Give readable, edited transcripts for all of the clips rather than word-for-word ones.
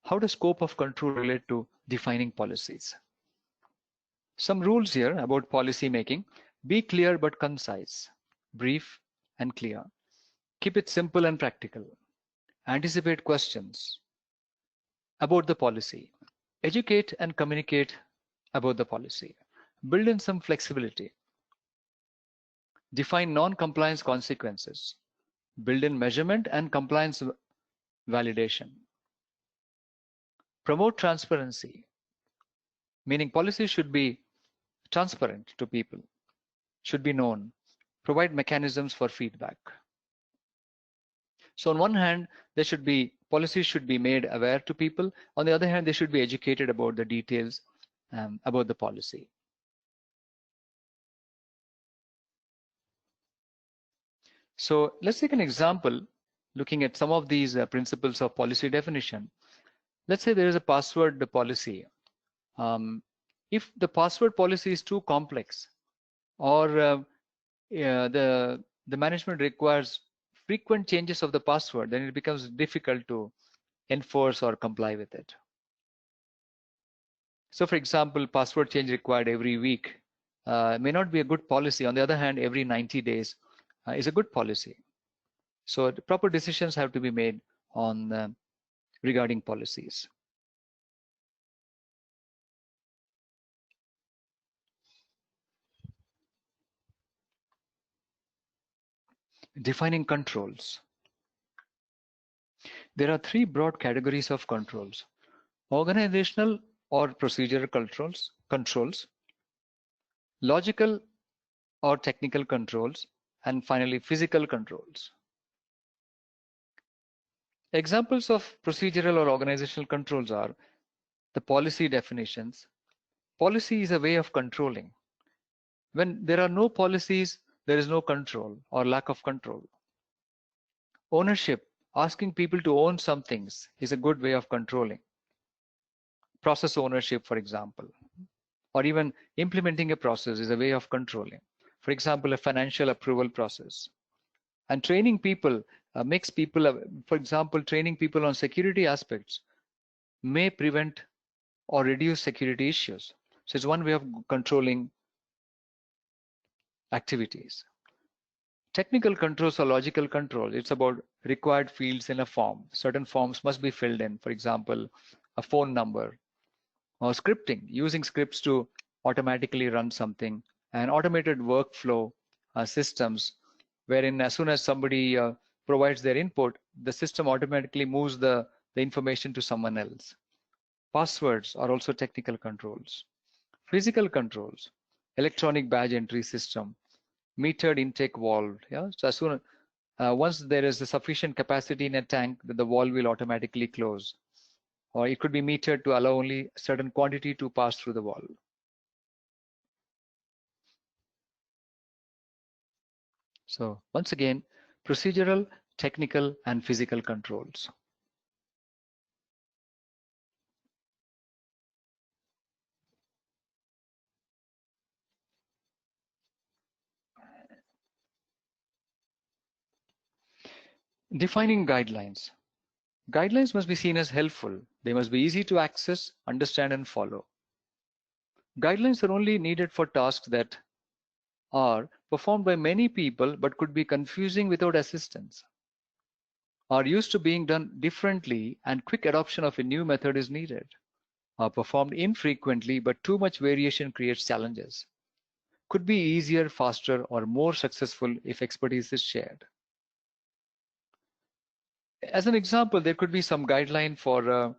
How does scope of control relate to defining policies? Some rules here about policy making. Be clear but concise, brief and clear. Keep it simple and practical. Anticipate questions about the policy. Educate and communicate about the policy. Build in some flexibility. Define non-compliance consequences. Build in measurement and compliance validation. Promote transparency, meaning policies should be transparent to people, should be known. Provide mechanisms for feedback. So on one hand, policies should be made aware to people. On the other hand, they should be educated about the details about the policy. So let's take an example looking at some of these principles of policy definition. Let's say there is a password policy. If the password policy is too complex, or the management requires frequent changes of the password, then it becomes difficult to enforce or comply with it. So for example, password change required every week may not be a good policy. On the other hand, every 90 days is a good policy. So the proper decisions have to be made on regarding policies. Defining controls. There are three broad categories of controls: organizational or procedural controls, logical or technical controls, and finally physical controls. Examples of procedural or organizational controls are the policy definitions. Policy is a way of controlling. When there are no policies, there is no control or lack of control. Ownership, asking people to own some things, is a good way of controlling. Process ownership, for example, or even implementing a process is a way of controlling. For example, a financial approval process. And training people makes people, for example, training people on security aspects may prevent or reduce security issues. So it's one way of controlling activities. Technical controls or logical controls, it's about required fields in a form. Certain forms must be filled in, for example, a phone number, or scripting, using scripts to automatically run something, and automated workflow systems, wherein as soon as somebody provides their input, the system automatically moves the information to someone else. Passwords are also technical controls. Physical controls, electronic badge entry system, metered intake valve. Yeah, so as soon once there is a sufficient capacity in a tank, the valve will automatically close, or it could be metered to allow only a certain quantity to pass through the valve. So once again, procedural, technical, and physical controls. Defining guidelines. Guidelines must be seen as helpful. They must be easy to access, understand, and follow. Guidelines are only needed for tasks that are performed by many people but could be confusing without assistance, are used to being done differently, and quick adoption of a new method is needed, are performed infrequently but too much variation creates challenges, could be easier, faster, or more successful if expertise is shared. As an example, there could be some guideline for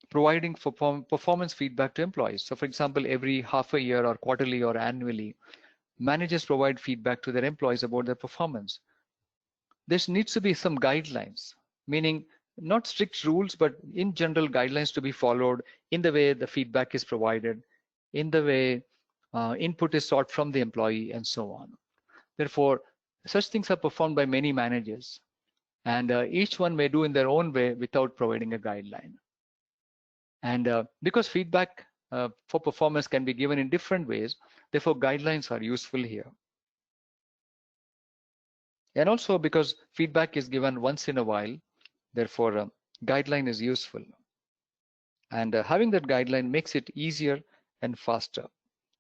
providing for performance feedback to employees. So for example, every half a year or quarterly or annually, managers provide feedback to their employees about their performance. There needs to be some guidelines, meaning not strict rules, but in general guidelines to be followed in the way the feedback is provided, in the way input is sought from the employee, and so on. Therefore, such things are performed by many managers, and each one may do in their own way without providing a guideline. And because feedback for performance can be given in different ways, therefore guidelines are useful here. And also because feedback is given once in a while, therefore guideline is useful. And having that guideline makes it easier and faster,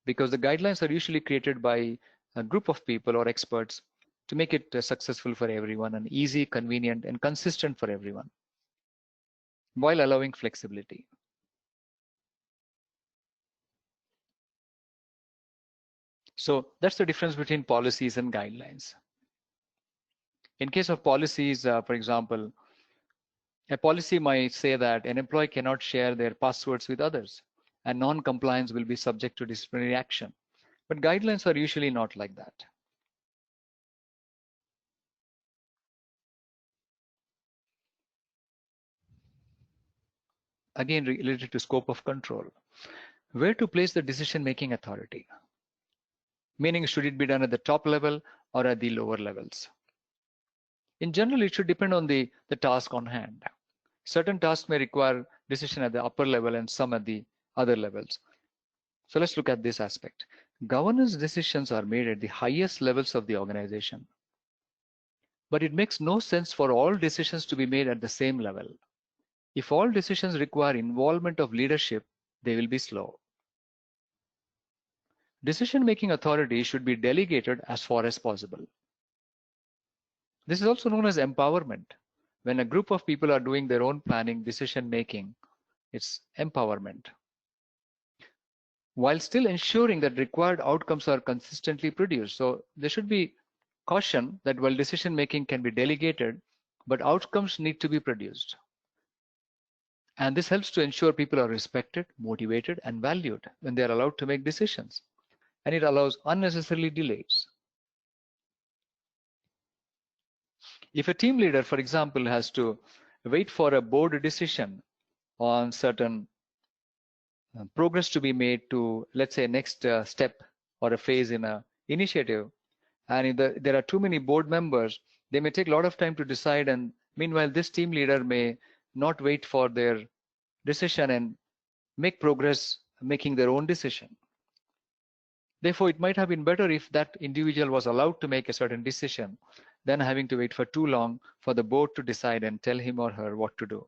because the guidelines are usually created by a group of people or experts to make it successful for everyone and easy, convenient, and consistent for everyone, while allowing flexibility. So that's the difference between policies and guidelines. In case of policies, for example, a policy might say that an employee cannot share their passwords with others, and non-compliance will be subject to disciplinary action. But guidelines are usually not like that. Again, related to scope of control. Where to place the decision-making authority? Meaning, should it be done at the top level or at the lower levels? In general, it should depend on the task on hand. Certain tasks may require decision at the upper level and some at the other levels. So let's look at this aspect. Governance decisions are made at the highest levels of the organization. But it makes no sense for all decisions to be made at the same level. If all decisions require involvement of leadership, they will be slow. Decision-making authority should be delegated as far as possible. This is also known as empowerment. When a group of people are doing their own planning, decision-making, it's empowerment. While still ensuring that required outcomes are consistently produced. So there should be caution that while decision-making can be delegated, but outcomes need to be produced. And this helps to ensure people are respected, motivated, and valued when they are allowed to make decisions. And it allows unnecessary delays. If a team leader, for example, has to wait for a board decision on certain progress to be made to, let's say, next step or a phase in an initiative, and if there are too many board members, they may take a lot of time to decide, and meanwhile, this team leader may not wait for their decision and make progress making their own decision. Therefore, it might have been better if that individual was allowed to make a certain decision than having to wait for too long for the board to decide and tell him or her what to do.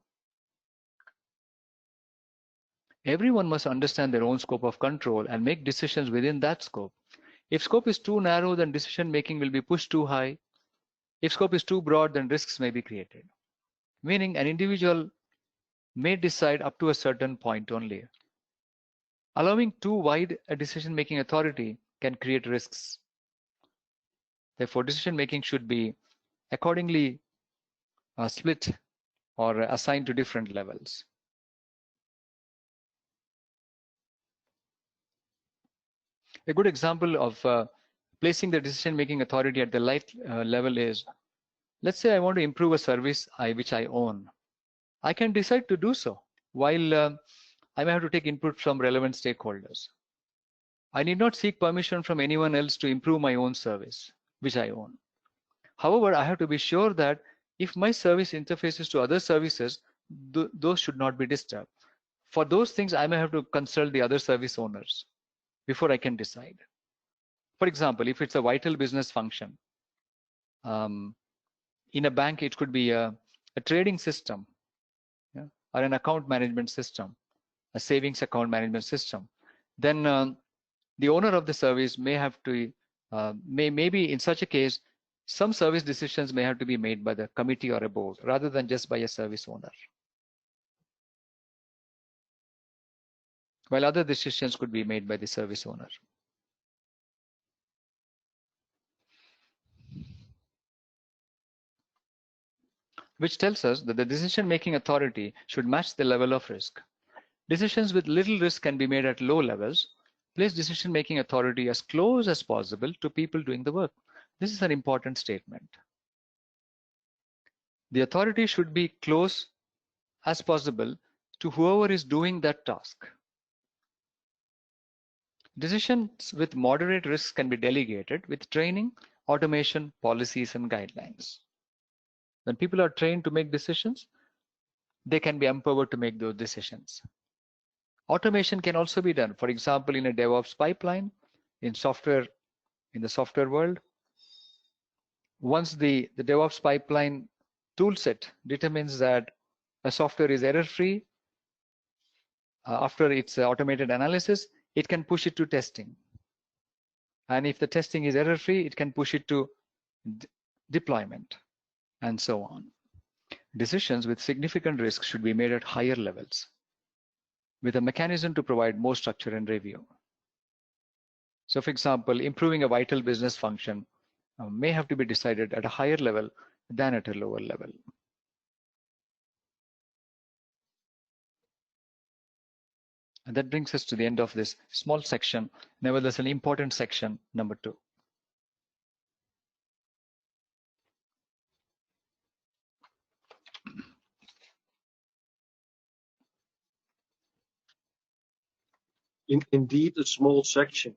Everyone must understand their own scope of control and make decisions within that scope. If scope is too narrow, then decision making will be pushed too high. If scope is too broad, then risks may be created. Meaning an individual may decide up to a certain point only. Allowing too wide a decision-making authority can create risks. Therefore, decision-making should be accordingly split or assigned to different levels. A good example of placing the decision-making authority at the right level is, let's say I want to improve a service which I own. I can decide to do so while I may have to take input from relevant stakeholders. I need not seek permission from anyone else to improve my own service, which I own. However, I have to be sure that if my service interfaces to other services, those should not be disturbed. For those things, I may have to consult the other service owners before I can decide. For example, if it's a vital business function, in a bank, it could be a trading system, yeah, or an account management system, a savings account management system. Then the owner of the service may have to, maybe in such a case, some service decisions may have to be made by the committee or a board rather than just by a service owner. While other decisions could be made by the service owner. Which tells us that the decision-making authority should match the level of risk. Decisions with little risk can be made at low levels. Place decision-making authority as close as possible to people doing the work. This is an important statement. The authority should be close as possible to whoever is doing that task. Decisions with moderate risks can be delegated with training, automation, policies, and guidelines. When people are trained to make decisions, they can be empowered to make those decisions. Automation can also be done. For example, in a DevOps pipeline, in the software world, once the DevOps pipeline toolset determines that a software is error-free, after its automated analysis, it can push it to testing. And if the testing is error-free, it can push it to deployment, and so on. Decisions with significant risk should be made at higher levels, with a mechanism to provide more structure and review. So for example, improving a vital business function may have to be decided at a higher level than at a lower level. And that brings us to the end of this small section, nevertheless an important section, number 2. Indeed, a small section.